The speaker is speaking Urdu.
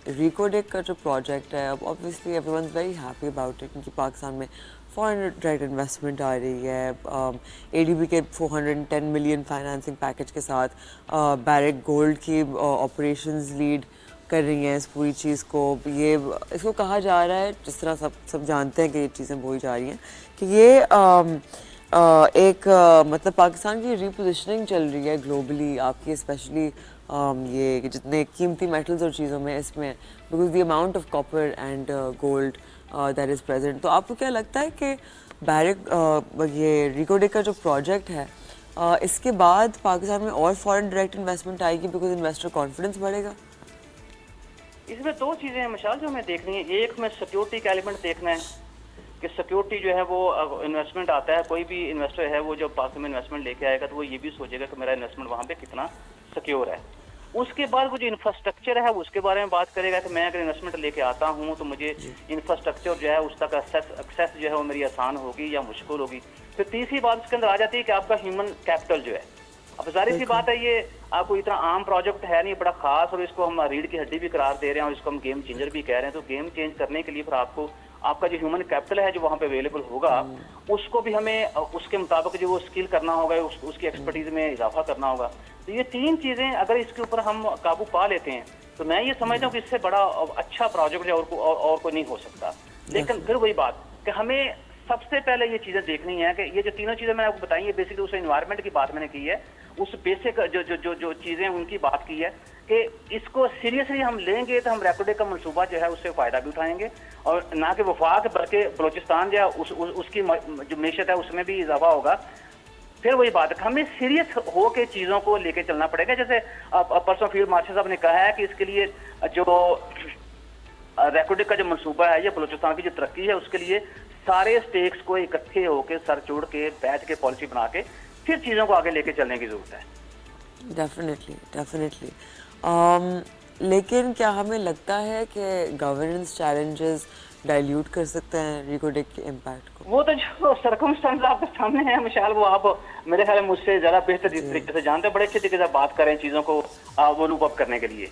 ریکوڈیک کا جو پروجیکٹ ہے اب obviously everyone's very happy about it کیونکہ پاکستان میں فارن ڈائریکٹ انویسٹمنٹ آ رہی ہے. اے ڈی بی کے 410 ملین فائنانسنگ پیکج کے ساتھ بیرک گولڈ کی آپریشنز لیڈ کر رہی ہیں اس پوری چیز کو. یہ اس کو کہا جا رہا ہے جس طرح سب جانتے ہیں کہ یہ چیزیں بولی جا رہی ہیں کہ یہ ایک مطلب پاکستان کی ریپوزیشننگ چل رہی ہے گلوبلی آپ کی اسپیشلی یہ جتنے قیمتی میٹلز اور چیزوں میں اس میں because the amount of copper and gold that is present. تو آپ کو کیا لگتا ہے کہ بیرک یہ ریکوڈیک کا جو پروجیکٹ ہے اس کے بعد پاکستان میں اور فارن ڈائریکٹ انویسٹمنٹ آئے گی بیکاز انویسٹر کانفیڈنس بڑھے گا؟ اس میں دو چیزیں ہیں مشال جو ہمیں دیکھنی ہے. ایک میں سیکیورٹی کا ایلیمنٹ دیکھنا ہے کہ سیکیورٹی جو ہے وہ انویسٹمنٹ آتا ہے, کوئی بھی انویسٹر ہے وہ جب پاکستان میں انویسٹمنٹ لے کے آئے گا تو وہ یہ بھی سوچے گا کہ میرا انویسٹمنٹ وہاں پہ کتنا سیکیور ہے. اس کے بعد وہ جو انفراسٹرکچر ہے اس کے بارے میں بات کرے گا کہ میں اگر انویسٹمنٹ لے کے آتا ہوں تو مجھے انفراسٹرکچر جو ہے اس تک ایکسیس جو ہے وہ میری آسان ہوگی یا مشکل ہوگی. پھر تیسری بات اس کے اندر آ جاتی ہے کہ آپ کا ہیومن کیپٹل جو ہے. اب ظاہر سی بات ہے یہ آپ کو اتنا عام پروجیکٹ ہے نہیں, بڑا خاص, اور اس کو ہم ریڑھ کی ہڈی بھی قرار دے رہے ہیں اور اس کو ہم گیم چینجر بھی کہہ رہے ہیں. تو گیم چینج کرنے کے لیے پھر آپ کو آپ کا جو ہیومن کیپٹل ہے جو وہاں پہ اویلیبل ہوگا اس کو بھی ہمیں اس کے مطابق جو وہ اسکل کرنا ہوگا, اس کی ایکسپرٹیز میں اضافہ کرنا ہوگا. تو یہ تین چیزیں اگر اس کے اوپر ہم قابو پا لیتے ہیں تو میں یہ سمجھتا ہوں کہ اس سے بڑا اچھا پروجیکٹ اور کوئی نہیں ہو سکتا. لیکن پھر وہی بات کہ ہمیں سب سے پہلے یہ چیزیں دیکھنی ہے کہ یہ جو تینوں چیزیں میں نے آپ کو بتائی ہیں بیسکلی اس انوائرمنٹ کی بات میں نے کی ہے, اس بیسک جو چیزیں ان کی بات کی ہے کہ اس کو سیریسلی ہم لیں گے تو ہم ریکوڈیک کا منصوبہ جو ہے اس سے فائدہ بھی اٹھائیں گے, اور نہ کہ وفاق بلکہ بلوچستان جو ہے اس کی جو معیشت ہے اس میں بھی اضافہ ہوگا. پھر وہی بات ہے ہمیں سیریس ہو کے چیزوں کو لے کے چلنا پڑے گا. جیسے پرسوں فیلڈ مارشل صاحب نے کہا ہے کہ اس کے لیے جو ریکوڈیک کا جو منصوبہ ہے یا بلوچستان کی جو ترقی ہے اس کے لیے سارے اسٹیکس کو اکٹھے ہو کے سر جوڑ کے بیٹھ کے پالیسی بنا کے پھر چیزوں کو آگے لے کے چلنے کی ضرورت ہے. ڈیفینیٹلی. لیکن کیا ہمیں لگتا ہے کہ گورننس چیلنجز ڈائلیوٹ کر سکتے ہیں ریکوڈیک کے امپیکٹ کو؟ وہ تو جو سرکمسٹانس آپ کے سامنے ہیں مشال, وہ آپ میرے خیال میں مجھ سے زیادہ بہتر طریقے سے جانتے ہیں, بڑے اچھے طریقے سے بات کریں چیزوں کو وہ لوپ اپ کرنے کے لیے.